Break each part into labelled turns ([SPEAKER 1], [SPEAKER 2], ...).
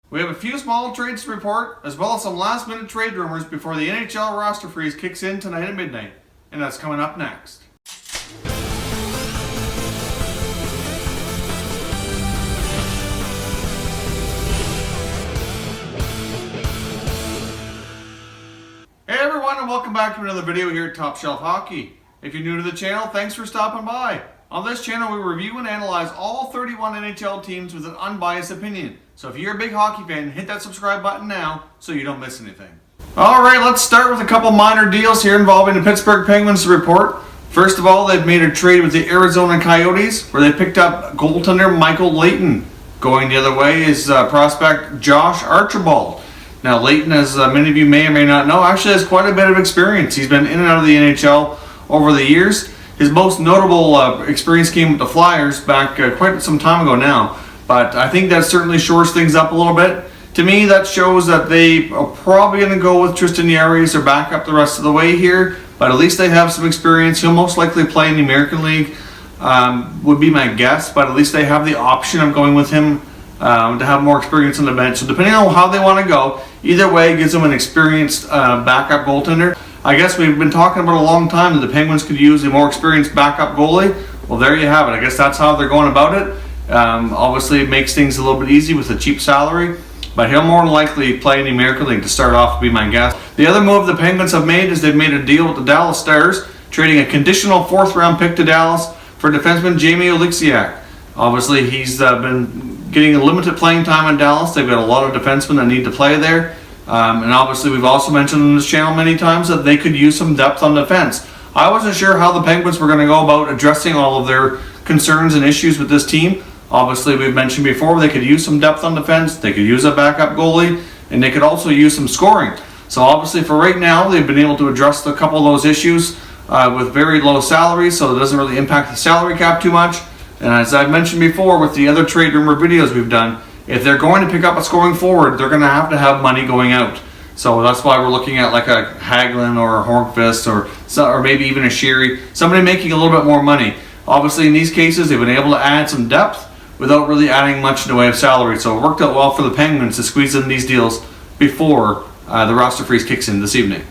[SPEAKER 1] We have a few small trades to report, as well as some last-minute trade rumors before the NHL roster freeze kicks in tonight at midnight, and that's coming up next. Hey everyone, and welcome back to another video here at Top Shelf Hockey. If you're new to the channel, thanks for stopping by. On this channel, we review and analyze all 31 NHL teams with an unbiased opinion. So if you're a big hockey fan, hit that subscribe button now so you don't miss anything. Alright, let's start with a couple minor deals here involving the Pittsburgh Penguins to report. First of all, they've made a trade with the Arizona Coyotes where they picked up goaltender Michael Leighton. Going the other way is prospect Josh Archibald. Now Leighton, as many of you may or may not know, actually has quite a bit of experience. He's been in and out of the NHL over the years. His most notable experience came with the Flyers back quite some time ago now. But I think that certainly shores things up a little bit. To me, that shows that they are probably going to go with Tristan Jarry as their backup the rest of the way here. But at least they have some experience. He'll most likely play in the American League, would be my guess. But at least they have the option of going with him to have more experience on the bench. So depending on how they want to go, either way gives them an experienced backup goaltender. I guess we've been talking about a long time that the Penguins could use a more experienced backup goalie. Well, there you have it. I guess that's how they're going about it. Obviously, it makes things a little bit easy with a cheap salary, but he'll more than likely play in the American League to start off, would be my guess. The other move the Penguins have made is they've made a deal with the Dallas Stars, trading a conditional 4th-round pick to Dallas for defenseman Jamie Oleksiak. Obviously, he's been getting a limited playing time in Dallas. They've got a lot of defensemen that need to play there. And obviously, we've also mentioned on this channel many times that they could use some depth on defense. I wasn't sure how the Penguins were going to go about addressing all of their concerns and issues with this team. Obviously, we've mentioned before they could use some depth on defense, they could use a backup goalie, and they could also use some scoring. So obviously, for right now, they've been able to address a couple of those issues with very low salaries, so it doesn't really impact the salary cap too much. And as I've mentioned before with the other trade rumor videos we've done, if they're going to pick up a scoring forward, they're going to have money going out. So that's why we're looking at like a Hagelin or a Hornqvist or maybe even a Sheary, somebody making a little bit more money. Obviously, in these cases, they've been able to add some depth without really adding much in the way of salary. So it worked out well for the Penguins to squeeze in these deals before the roster freeze kicks in this evening.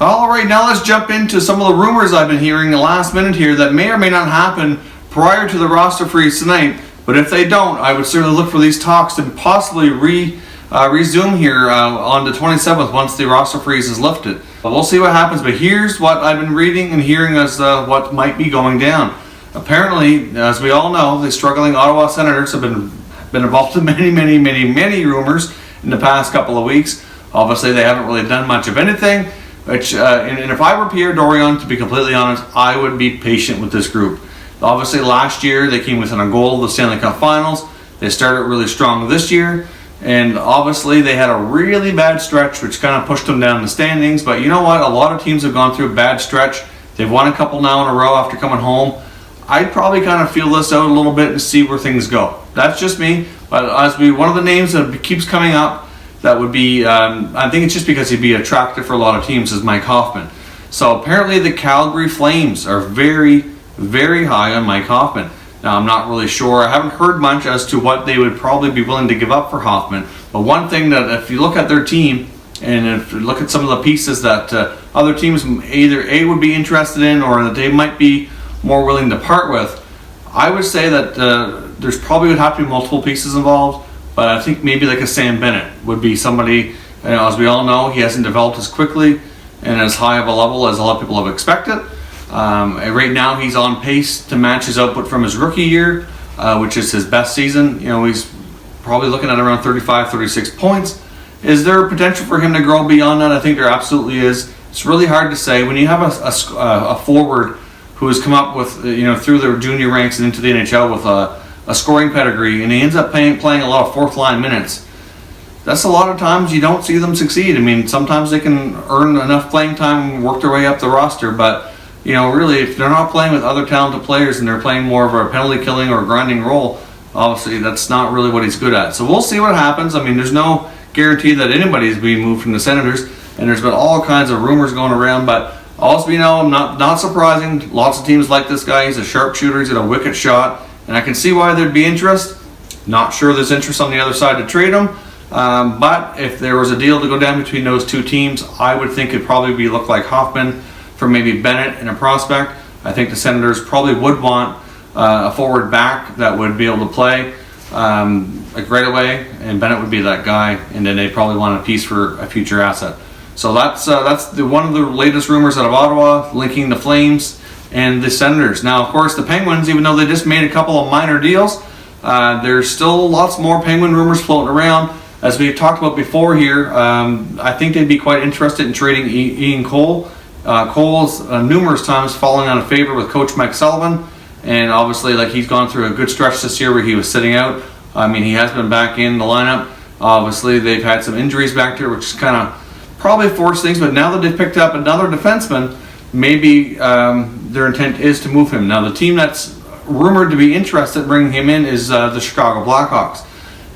[SPEAKER 1] Alright, now let's jump into some of the rumors I've been hearing the last minute here that may or may not happen prior to the roster freeze tonight. But if they don't, I would certainly look for these talks to possibly resume here on the 27th once the roster freeze is lifted. But we'll see what happens. But here's what I've been reading and hearing as what might be going down. Apparently, as we all know, the struggling Ottawa Senators have been involved in many rumors in the past couple of weeks. Obviously, they haven't really done much of anything. Which, and if I were Pierre Dorion, to be completely honest, I would be patient with this group. Obviously, last year they came within a goal of the Stanley Cup Finals. They started really strong this year, and obviously they had a really bad stretch, which kind of pushed them down the standings. But you know what? A lot of teams have gone through a bad stretch. They've won a couple now in a row after coming home. I'd probably kind of feel this out a little bit and see where things go. That's just me. But one of the names that keeps coming up, that would be, I think it's just because he'd be attractive for a lot of teams, is Mike Hoffman. So apparently the Calgary Flames are very high on Mike Hoffman. Now, I'm not really sure. I haven't heard much as to what they would probably be willing to give up for Hoffman. But one thing that if you look at their team, and if you look at some of the pieces that other teams either A, would be interested in or that they might be more willing to part with, I would say that there's probably would have to be multiple pieces involved. But I think maybe like a Sam Bennett would be somebody, as we all know, he hasn't developed as quickly and as high of a level as a lot of people have expected. Right now he's on pace to match his output from his rookie year, which is his best season. You know, he's probably looking at around 36 points. Is there potential for him to grow beyond that? I think there absolutely is. It's really hard to say. When you have a forward who has come up with, through their junior ranks and into the NHL with a scoring pedigree, and he ends up playing a lot of fourth line minutes, that's a lot of times you don't see them succeed. I mean, sometimes they can earn enough playing time and work their way up the roster, but really, if they're not playing with other talented players and they're playing more of a penalty killing or a grinding role, obviously that's not really what he's good at. So we'll see what happens. I mean, there's no guarantee that anybody's being moved from the Senators, and there's been all kinds of rumors going around, but also, not surprising. Lots of teams like this guy. He's a sharpshooter. He's got a wicked shot, and I can see why there'd be interest. Not sure there's interest on the other side to trade him. But if there was a deal to go down between those two teams, I would think it'd probably look like Hoffman for maybe Bennett and a prospect. I think the Senators probably would want a forward back that would be able to play like right away, and Bennett would be that guy, and then they'd probably want a piece for a future asset. So that's one of the latest rumors out of Ottawa, linking the Flames and the Senators. Now, of course, the Penguins, even though they just made a couple of minor deals, there's still lots more Penguin rumors floating around. As we talked about before here, I think they'd be quite interested in trading Ian Cole. Cole's numerous times falling out of favor with Coach Mike Sullivan, and obviously, like, he's gone through a good stretch this year where he was sitting out. I mean, he has been back in the lineup. Obviously, they've had some injuries back there, which kind of probably forced things. But now that they've picked up another defenseman, maybe their intent is to move him. Now, the team that's rumored to be interested in bringing him in is the Chicago Blackhawks.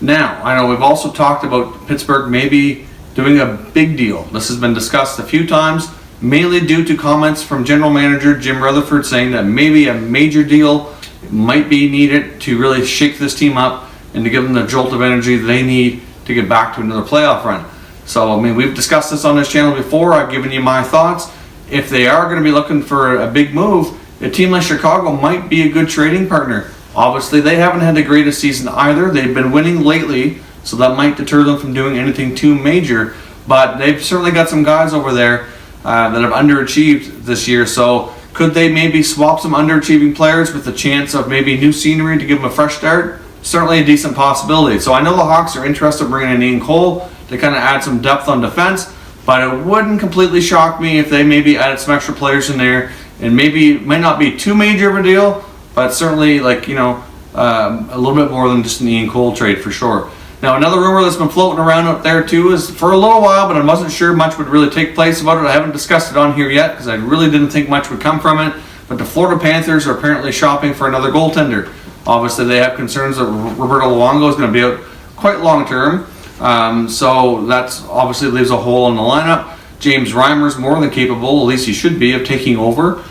[SPEAKER 1] Now, I know we've also talked about Pittsburgh maybe doing a big deal. This has been discussed a few times, mainly due to comments from General Manager Jim Rutherford saying that maybe a major deal might be needed to really shake this team up and to give them the jolt of energy they need to get back to another playoff run. So, I mean, we've discussed this on this channel before. I've given you my thoughts. If they are going to be looking for a big move, a team like Chicago might be a good trading partner. Obviously, they haven't had the greatest season either. They've been winning lately, so that might deter them from doing anything too major. But they've certainly got some guys over there that have underachieved this year. So could they maybe swap some underachieving players with the chance of maybe new scenery to give them a fresh start? Certainly a decent possibility. So I know the Hawks are interested in bringing in Ian Cole to kind of add some depth on defense, but it wouldn't completely shock me if they maybe added some extra players in there, and maybe it might not be too major of a deal, but certainly, like, you know, a little bit more than just an Ian Cole trade for sure. Now, another rumor that's been floating around out there too is for a little while, but I wasn't sure much would really take place about it. I haven't discussed it on here yet because I really didn't think much would come from it. But the Florida Panthers are apparently shopping for another goaltender. Obviously, they have concerns that Roberto Luongo is going to be out quite long term. So that's obviously leaves a hole in the lineup. James Reimer's more than capable, at least he should be, of taking over,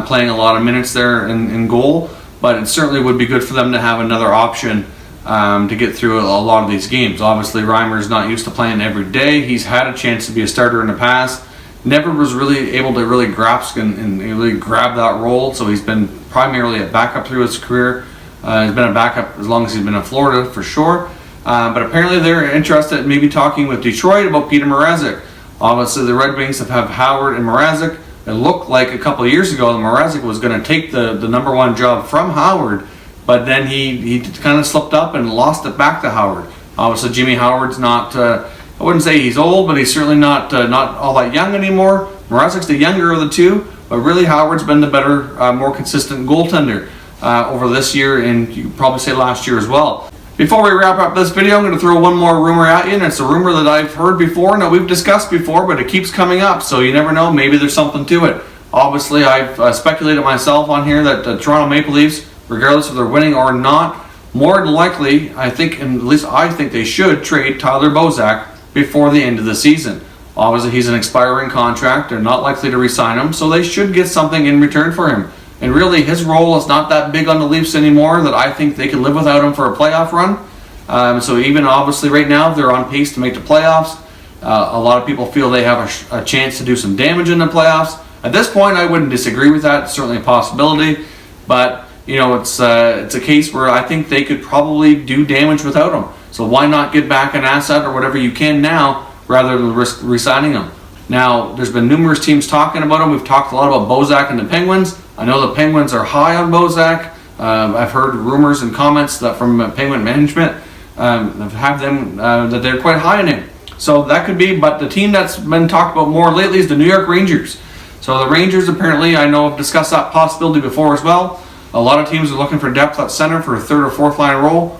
[SPEAKER 1] playing a lot of minutes there in goal. But it certainly would be good for them to have another option to get through a lot of these games. Obviously, Reimer's not used to playing every day. He's had a chance to be a starter in the past. Never was really able to really grasp and really grab that role. So he's been primarily a backup through his career. He's been a backup as long as he's been in Florida, for sure. But apparently they're interested in maybe talking with Detroit about Peter Mrazek. Obviously, the Red Wings have Howard and Mrazek. It looked like a couple of years ago that Mrazek was going to take the number one job from Howard, but then he kind of slipped up and lost it back to Howard. Obviously, Jimmy Howard's not, I wouldn't say he's old, but he's certainly not all that young anymore. Mrazek's the younger of the two, but really Howard's been the better, more consistent goaltender over this year, and you could probably say last year as well. Before we wrap up this video, I'm going to throw one more rumor at you, and it's a rumor that I've heard before and that we've discussed before, but it keeps coming up, so you never know, maybe there's something to it. Obviously, I've speculated myself on here that the Toronto Maple Leafs, regardless if they're winning or not, more than likely, I think, and at least I think they should trade Tyler Bozak before the end of the season. Obviously, he's an expiring contract. They're not likely to re-sign him, so they should get something in return for him. And really, his role is not that big on the Leafs anymore that I think they can live without him for a playoff run. So even obviously right now, they're on pace to make the playoffs. A lot of people feel they have a chance to do some damage in the playoffs. At this point, I wouldn't disagree with that. It's certainly a possibility. But, you know, it's a case where I think they could probably do damage without him. So why not get back an asset or whatever you can now rather than risk re-signing him? Now, there's been numerous teams talking about him. We've talked a lot about Bozak and the Penguins. I know the Penguins are high on Bozak. I've heard rumors and comments that from Penguin management have them that they're quite high on him. So that could be, but the team that's been talked about more lately is the New York Rangers. So the Rangers apparently, I know, have discussed that possibility before as well. A lot of teams are looking for depth at center for a third or fourth line role.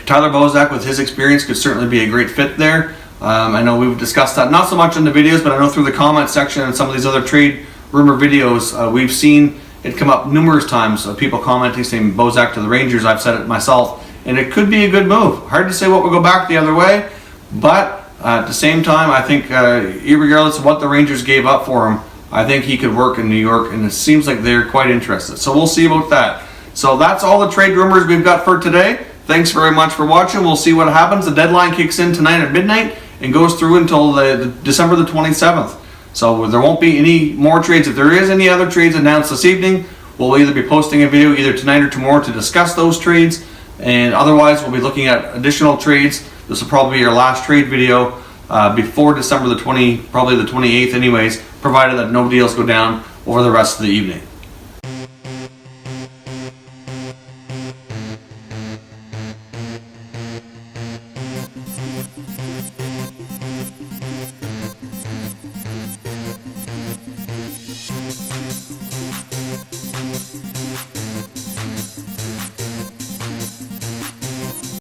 [SPEAKER 1] Tyler Bozak, with his experience, could certainly be a great fit there. I know we've discussed that, not so much in the videos, but I know through the comment section and some of these other trade rumor videos, we've seen it come up numerous times of people commenting saying Bozak to the Rangers. I've said it myself, and it could be a good move. Hard to say what will go back the other way, but at the same time, I think regardless of what the Rangers gave up for him, I think he could work in New York, and it seems like they're quite interested. So we'll see about that. So that's all the trade rumors we've got for today. Thanks very much for watching. We'll see what happens. The deadline kicks in tonight at midnight and goes through until the December the 27th. So there won't be any more trades. If there is any other trades announced this evening, we'll either be posting a video either tonight or tomorrow to discuss those trades, and otherwise we'll be looking at additional trades. This will probably be our last trade video before December the 28th anyways, provided that no deals go down over the rest of the evening.